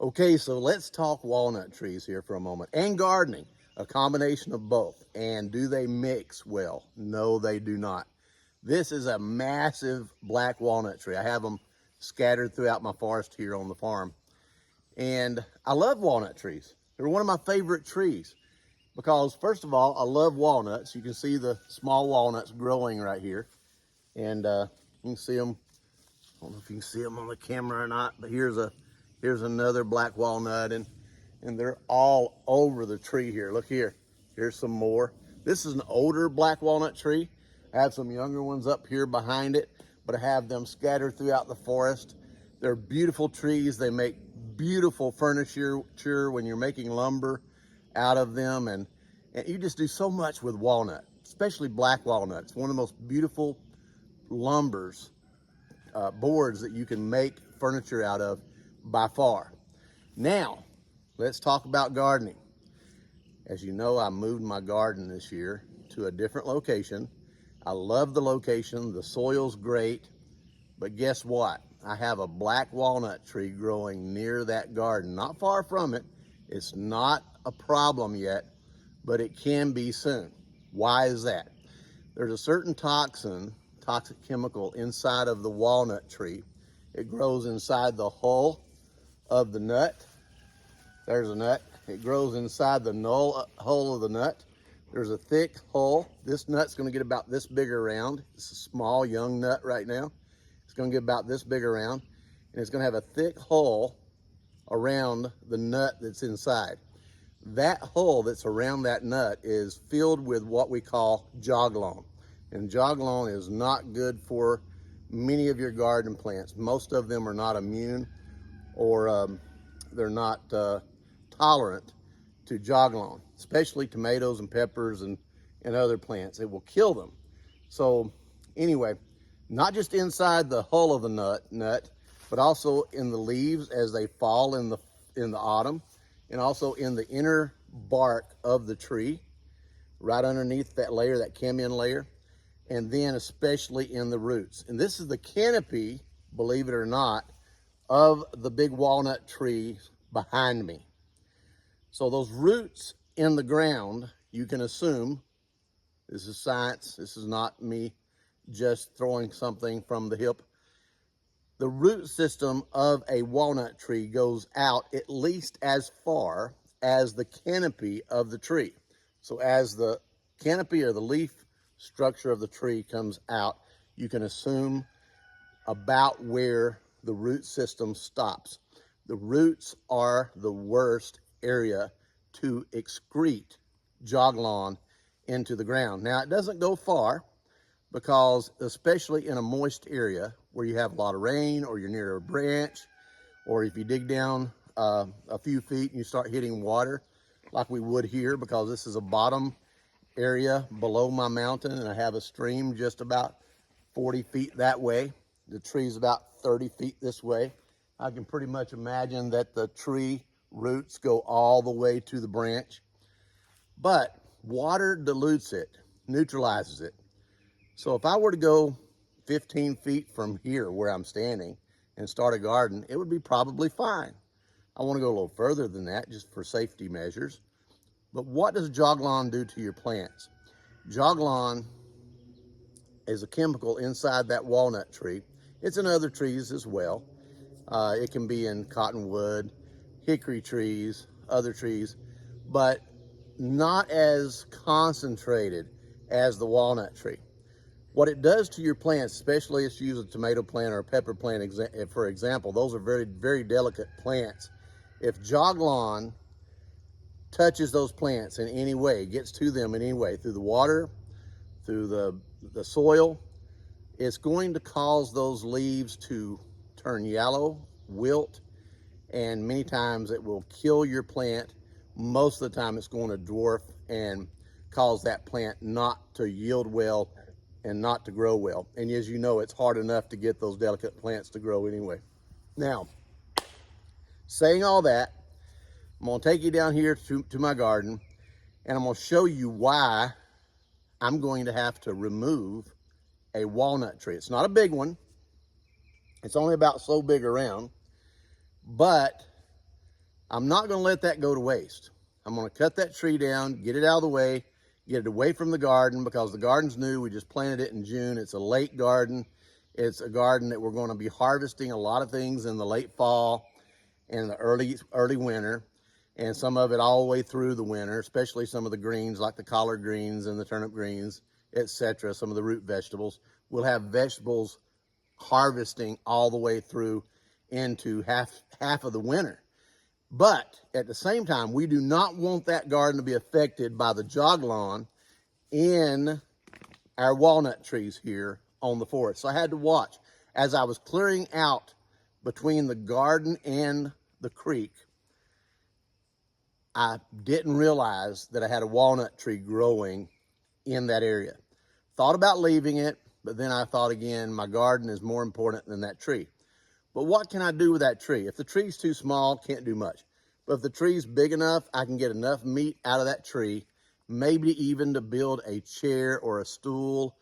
Okay, so let's talk walnut trees here for a moment, and gardening, a combination of both. And do they mix well? No, they do not. This is a massive black walnut tree. I have them scattered throughout my forest here on the farm. And I love walnut trees. They're one of my favorite trees because, first of all, I love walnuts. You can see the small walnuts growing right here. And you can see them. I don't know if you can see them on the camera or not, but here's another black walnut, and they're all over the tree here. Look here. Here's some more. This is an older black walnut tree. I have some younger ones up here behind it, but I have them scattered throughout the forest. They're beautiful trees. They make beautiful furniture when you're making lumber out of them, and you just do so much with walnut, especially black walnut. It's one of the most beautiful lumbers, boards that you can make furniture out of by far. Now, let's talk about gardening. As you know, I moved my garden this year to a different location. I love the location, the soil's great, but guess what? I have a black walnut tree growing near that garden, not far from it. It's not a problem yet, but it can be soon. Why is that? There's a certain toxic chemical inside of the walnut tree. It grows inside the hull of the nut. There's a nut. It grows inside the hull of the nut. There's a thick hull. This nut's going to get about this big around. It's a small young nut right now. It's going to get about this big around, and it's going to have a thick hull around the nut that's inside. That hull that's around that nut is filled with what we call juglone, and juglone is not good for many of your garden plants. Most of them are not immune, or they're not tolerant to juglone, especially tomatoes and peppers and other plants. It will kill them. So anyway, not just inside the hull of the nut, but also in the leaves as they fall in the autumn, and also in the inner bark of the tree, right underneath that layer, that cambium layer, and then especially in the roots. And this is the canopy, believe it or not, of the big walnut tree behind me. So those roots in the ground, you can assume, this is science, this is not me just throwing something from the hip. The root system of a walnut tree goes out at least as far as the canopy of the tree. So as the canopy or the leaf structure of the tree comes out, you can assume about where the root system stops. The roots are the worst area to excrete juglone into the ground. Now, it doesn't go far, because especially in a moist area where you have a lot of rain, or you're near a branch, or if you dig down a few feet and you start hitting water like we would here, because this is a bottom area below my mountain, and I have a stream just about 40 feet that way. The tree's about 30 feet this way. I can pretty much imagine that the tree roots go all the way to the branch, but water dilutes it, neutralizes it. So if I were to go 15 feet from here where I'm standing and start a garden, it would be probably fine. I want to go a little further than that just for safety measures. But what does juglone do to your plants? Juglone is a chemical inside that walnut tree. It's in other trees as well. It can be in cottonwood, hickory trees, other trees, but not as concentrated as the walnut tree. What it does to your plants, especially if you use a tomato plant or a pepper plant, for example, those are very, very delicate plants. If juglone touches those plants in any way, gets to them in any way, through the water, through the soil, it's going to cause those leaves to turn yellow, wilt, and many times it will kill your plant. Most of the time it's going to dwarf and cause that plant not to yield well and not to grow well. And as you know, it's hard enough to get those delicate plants to grow anyway. Now, saying all that, I'm gonna take you down here to my garden, and I'm gonna show you why I'm going to have to remove a walnut tree. It's not a big one. It's only about so big around, but I'm not going to let that go to waste. I'm going to cut that tree down, get it out of the way, get it away from the garden, because the garden's new. We just planted it in June. It's a late garden. It's a garden that we're going to be harvesting a lot of things in the late fall and the early winter, and some of it all the way through the winter, especially some of the greens like the collard greens and the turnip greens, etc., some of the root vegetables. We'll have vegetables harvesting all the way through into half of the winter. But at the same time, we do not want that garden to be affected by the Juglone in our walnut trees here on the forest. So I had to watch as I was clearing out between the garden and the creek. I didn't realize that I had a walnut tree growing in that area. Thought about leaving it, but then I thought again, my garden is more important than that tree. But what can I do with that tree? If the tree's too small, can't do much. But if the tree's big enough, I can get enough meat out of that tree, maybe even to build a chair or a stool,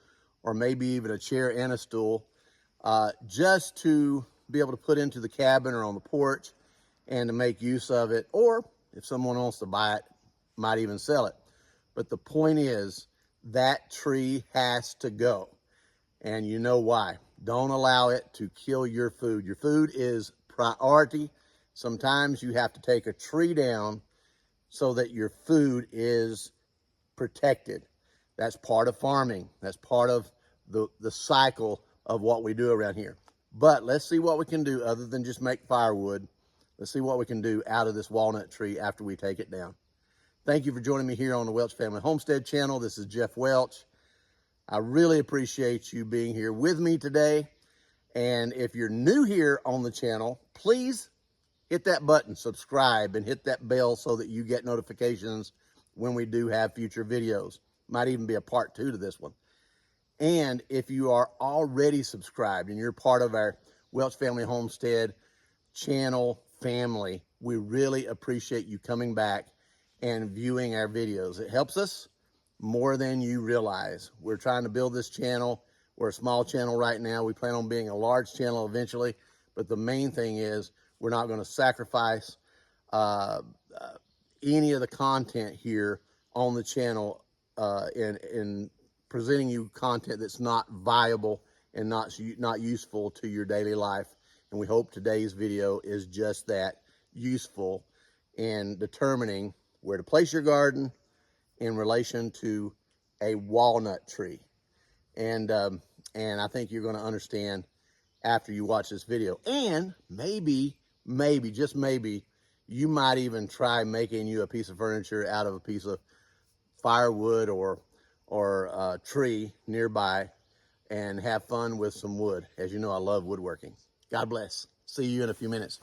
or maybe even a chair and a stool, just to be able to put into the cabin or on the porch and to make use of it. Or if someone wants to buy it, might even sell it. But the point is, that tree has to go. And you know why. Don't allow it to kill your food. Your food is priority. Sometimes you have to take a tree down so that your food is protected. That's part of farming. That's part of the cycle of what we do around here. But let's see what we can do other than just make firewood. Let's see what we can do out of this walnut tree after we take it down. Thank you for joining me here on the Welch Family Homestead channel. This is Jeff Welch. I really appreciate you being here with me today. And if you're new here on the channel, please hit that button, subscribe, and hit that bell so that you get notifications when we do have future videos. Might even be a part 2 to this one. And if you are already subscribed and you're part of our Welch Family Homestead channel family, we really appreciate you coming back and viewing our videos. It helps us more than you realize. We're trying to build this channel. We're a small channel right now. We plan on being a large channel eventually, but the main thing is we're not going to sacrifice any of the content here on the channel in presenting you content that's not viable and not useful to your daily life. And we hope today's video is just that, useful in determining where to place your garden in relation to a walnut tree. And I think you're going to understand after you watch this video. And maybe, just maybe, you might even try making you a piece of furniture out of a piece of firewood or a tree nearby and have fun with some wood. As you know, I love woodworking. God bless. See you in a few minutes.